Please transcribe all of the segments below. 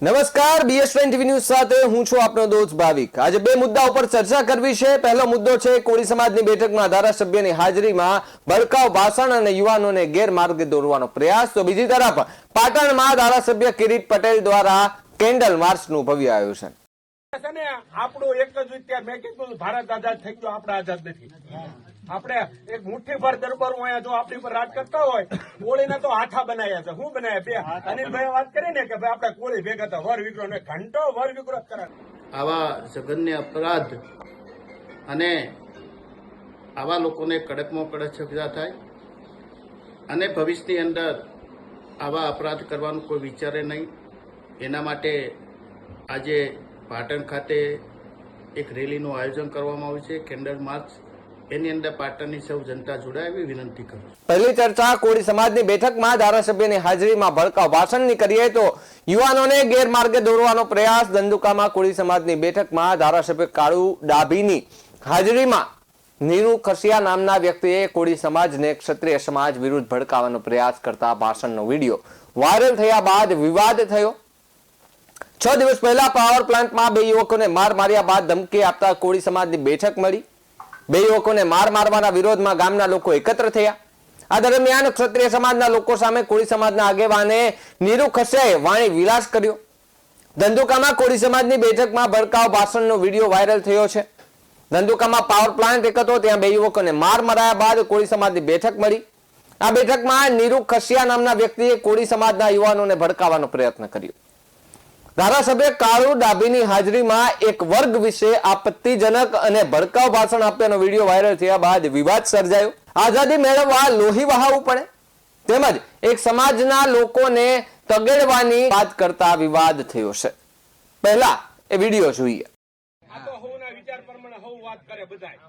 નમસ્કાર, BS9 TV news સાથે હું છું આપનો દોસ્ત ભાવિક। આજે બે મુદ્દા ઉપર ચર્ચા કરવી છે। પહેલો મુદ્દો છે કોળી સમાજની બેઠકમાં ધારાસભ્યની હાજરીમાં ભડકાઉ ભાષણ અને યુવાનોને ગેરમાર્ગે દોરવાનો પ્રયાસ। તો બીજી તરફ પાટણમાં ધારાસભ્ય કિરીટ પટેલ દ્વારા કેન્ડલ માર્ચનું ભવ્ય આયોજન। આપણું એક જ વિચાર, મેં કીધું ભારત આઝાદ થઈ ગયો, આપણે આઝાદ નથી। આપણે એક મુઠ્ઠી ભર દરબારો અહીંયા જો આપણી પર રાજ કરતા હોય, કોળીને તો હાથા બનાવ્યા છે। શું બનાવ્યા? બે અનિલભાઈ વાત કરી ને કે ભાઈ આપણે કોળી ભેગા હતા, વર વિગ્રહ ને ઘંટો વર વિગ્રહ કરે। આવા જઘન્ય અપરાધ અને આવા લોકોને કડકમાં કડક સજા થાય અને ભવિષ્યની અંદર આવા અપરાધ કરવાનું કોઈ વિચારે નહીં। એના માટે આજે પાટણ ખાતે એક રેલીનું આયોજન કરવામાં આવ્યું છે, કેન્ડલ માર્ચ। એની અંદર પાટણની સૌ જનતા જોડાય એવી વિનંતી કરું। પહેલી ચર્ચા કોળી સમાજની બેઠકમાં ધારાસભ્યની હાજરીમાં ભડકાઉ ભાષણની કરીએ તો યુવાનોને ગેરમાર્ગે દોરવાનો પ્રયાસ। ધંધુકામાં કોળી સમાજની બેઠકમાં ધારાસભ્ય કાળુ ડાભીની હાજરીમાં નીરુ ખસિયા નામના વ્યક્તિએ કોળી સમાજને ક્ષત્રિય સમાજ વિરુદ્ધ ભડકાવવાનો પ્રયાસ કરતા ભાષણનો વિડીયો વાયરલ થયા બાદ વિવાદ થયો। 6 દિવસ પહેલા પાવર પ્લાન્ટમાં બે યુવકોને માર માર્યા બાદ ધમકી આપતા કોળી સમાજની બેઠક મળી। બે યુવકોને માર મારવાના વિરોધમાં ગામના લોકો એકત્ર થયા। આ દરમિયાન ક્ષત્રિય સમાજના લોકો સામે કોળી સમાજના આગેવાને નીરુ ખસિયાએ વાણી વિલાસ કર્યો। ધંધુકામાં કોળી સમાજની બેઠકમાં ભડકાઉ ભાષણનો વિડીયો વાયરલ થયો છે। ધંધુકામાં પાવર પ્લાન્ટ એક હતો, ત્યાં બે યુવકોને માર મરાયા બાદ કોળી સમાજની બેઠક મળી। આ બેઠકમાં નીરુ ખસિયા નામના વ્યક્તિએ કોળી સમાજના યુવાનોને ભડકાવવાનો પ્રયત્ન કર્યો। ધારાસભ્ય કાળુ ડાભીની હાજરીમાં એક વર્ગ વિશે આપત્તિજનક અને ભડકાઉ ભાષણ આપ્યાનો વિડીયો વાયરલ થયા બાદ વિવાદ સર્જાયો। આઝાદી મેળવવા લોહી વહાવવું પડે તેમજ એક સમાજના લોકોને તગેડવાની વાત કરતા વિવાદ થયો છે। પહેલા એ વિડીયો જોઈએ। આ તો હવના વિચાર પ્રમાણે હવ વાત કરે બધાય,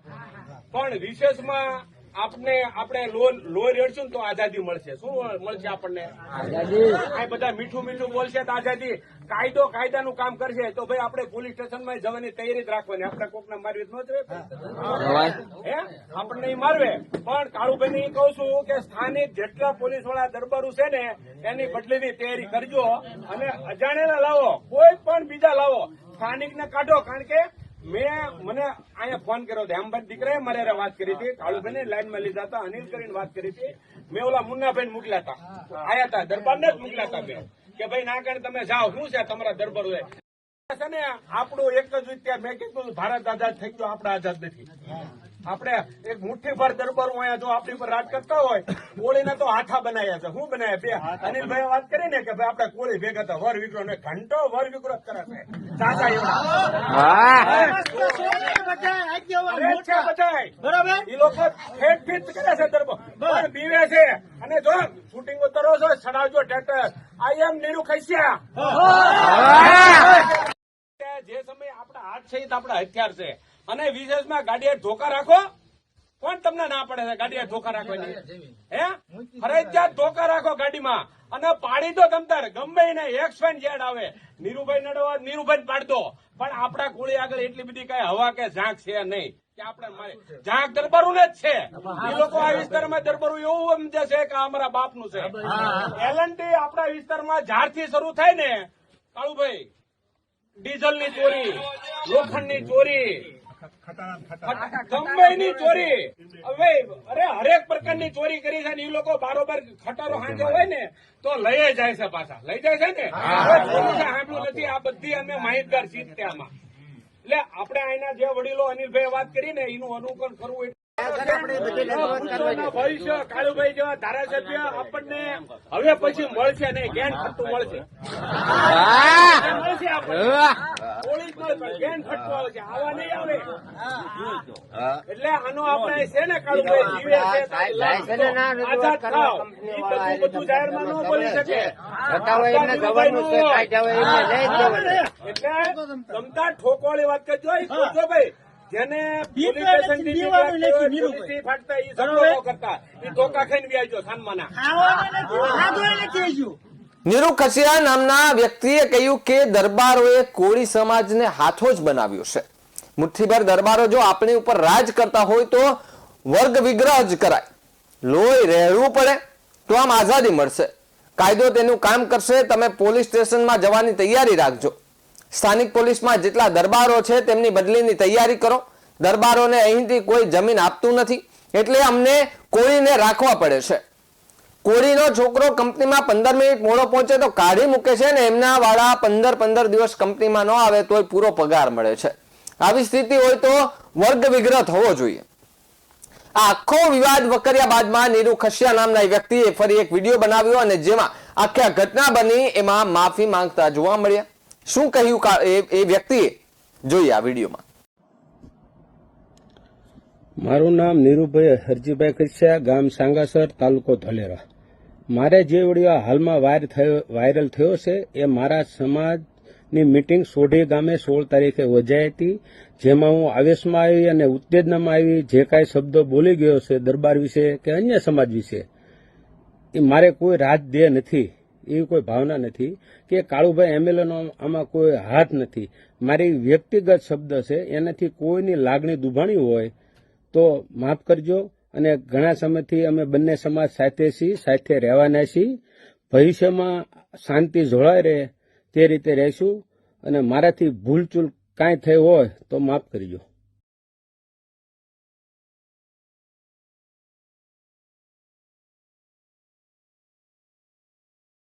પણ વિશેષમાં આપણે લોહી રેડશું તો આઝાદી મળશે। શું મળશે આપણને? આઝાદી। આ બધા મીઠું મીઠું બોલશે તો આઝાદી, કાયદાનું કામ કરશે તો ભાઈ આપણે પોલીસ સ્ટેશનમાં જવાની તૈયારી જ રાખવાની। આપણે કોકને મારવી ન જોઈએ, આપણને મારવે। પણ કાળુભાઈને એ કહું છું કે સ્થાનિક જેટલા પોલીસ વાળા દરબારું છે ને એની બદલીની તૈયારી કરજો અને અજાણ્યાને લાવો, કોઈ પણ બીજા લાવો, સ્થાનિકને કાઢો। કારણ કે મને અહીંયા ફોન કર્યો હતો, હેમભાઈ દીકરાએ મારે વાત કરી હતી, કાળુભાઈને લાઈનમાં લીધા હતા, અનિલ કરીને વાત કરી હતી। મેં ઓલા મુન્નાભાઈ મોકલ્યા હતા, આયા હતા, દરબારને જ મોકલ્યા હતા મેં કે ભાઈ ના કરીને તમે જાઓ, શું છે તમારા દરબાર છે ને। આપણું એક જ વિચાર, મેં કીધું ભારત આઝાદ થઈ ગયો, આપણે આઝાદ નથી। આપણે એક મુઠ્ઠી ભર દરબારો અહીંયા જો આપણી પર રાજ કરતા હોય, કોળીને તો હાથા બનાવ્યા છે। શું બનાવ્યા? બે અનિલભાઈ વાત કરી ને કે ભાઈ આપણે કોળી ભેગા હતા, વર વિગ્રહ ને ઘંટો વર વિગ્રહ કરે છે। ચાચા એ લોકો ફેટ ફીટ કરે છે, દરબાર બીવે છે। અને જો શૂટિંગ ઉતરો છો, ચડાવજો ટ્રેક્ટર। આઈ એમ નીરુ ખસિયા। જે સમય આપણા હાથ છે એ આપણા હથિયાર છે। અને વિશેષમાં ગાડીએ ધોકા રાખો, કોણ તમને ના પડે છે ગાડીએ ધોકા રાખવાની? હે, ફરજિયાત ધોકા રાખો ગાડીમાં અને પાડી દો તમતાર, ગમે એને XYZ આવે, નીરુભાઈ નડવા નીરુભાઈ પાડ દો। પણ આપણા કોળી આગળ એટલી બધી કઈ હવા કે ઝાંક છે નહીં કે આપણે મારે ઝાંક દરબારું ને જ છે। એ લોકો આ વિસ્તારમાં દરબારું એવું સમજે છે કે અમારા બાપનું છે। એલએનટી આપણા વિસ્તારમાં જ્યારથી શરૂ થાય ને કાળુભાઈ, ડીઝલની ચોરી, લોખંડની ચોરી, ગંભાઈની ચોરી, હવે અરે હરેક પ્રકારની ચોરી કરી છે ને એ લોકો બારોબાર ખટારો હાંજે હોય ને તો લઈ જાય છે, પાછા લઈ જાય છે ને। સાંભળ્યું નથી, આ બધી અમે માહિતગાર છીએ ત્યાંમાં। એટલે આપણે અહીંના જે વડીલો અનિલભાઈ વાત કરી ને એનું અનુકરણ કરવું ભવિષ્ય કાળુભાઈ જેવા ધારાસભ્ય આપણને હવે પછી મળશે નહીં, જ્ઞાન ખટ્ટું મળશે, મળશે આપણને જ્ઞાન ખટ્ટું આવશે, આવા નહીં આવે। એટલે આનો આપણે છે ને કાળુભાઈ જીવે છે, આઝાદ થાવ, એ બધું જાહેરમાં ન બોલી શકે। એટલે ક્ષમતા ઠોકવાળી વાત કરજો ભાઈ, જેને નીરુ ખસિયા નામના વ્યક્તિએ કહ્યું કે દરબારોએ કોળી સમાજને હાથો જ બનાવ્યો છે। મુઠ્ઠીભર દરબારો જો આપણી ઉપર રાજ કરતા હોય તો વર્ગ વિગ્રહ જ કરાય, લોહી રહેવું પડે તો આમ આઝાદી મળશે। કાયદો તેનું કામ કરશે. તમે પોલીસ સ્ટેશનમાં જવાની તૈયારી રાખજો. સ્થાનિક પોલીસમાં જેટલા દરબારો છે તેમની બદલીની તૈયારી કરો. દરબારોને અહીંથી કોઈ જમીન આપતું નથી એટલે અમને કોળીને રાખવા પડે છે. કોળીનો છોકરો કંપનીમાં 15 મિનિટ મોડો પહોંચે તો કાઢી મૂકે છે ને એમના વાળા 15 દિવસ કંપનીમાં ન આવે તોય પૂરો પગાર મળે છે. આવી સ્થિતિ હોય તો વર્ગ વિગ્રહ થવો જોઈએ. આ આખો વિવાદ વકર્યા બાદમાં નીરુ ખસિયા નામના વ્યક્તિએ ફરી એક વિડીયો બનાવ્યો અને જેમાં આખી ઘટના બની એમાં માફી માંગતા જોવા મળ્યા. શું કહ્યું એ વ્યક્તિએ, જોઈએ આ વિડીયોમાં. મારું નામ નીરુભાઈ હરજીભાઈ ખસિયા, ગામ સાંગાસર, તાલુકો ધોલેરા. મારે જે વિડીયો હાલમાં વાયરલ થયો છે એ મારા સમાજની મિટિંગ સોઢી ગામે 16 તારીખે યોજાઈ હતી, જેમાં હું આવેશમાં આવી અને ઉત્તેજનામાં આવી જે કાંઈ શબ્દો બોલી ગયો છે દરબાર વિશે કે અન્ય સમાજ વિશે, એ મારે કોઈ રાજદેહ નથી, એવી કોઈ ભાવના નથી કે કાળુભાઈ એમએલએનો આમાં કોઈ હાથ નથી. મારી વ્યક્તિગત શબ્દ છે, એનાથી કોઈની લાગણી દુભાણી હોય તો માફ કરજો. અને ઘણા સમયથી અમે બંને સમાજ સાથે છીએ, સાથે રહેવાના છીએ. ભવિષ્યમાં શાંતિ જળવાઈ રહે તે રીતે રહેશું અને મારાથી ભૂલચૂલ કાંઈ થઈ હોય તો માફ કરજો.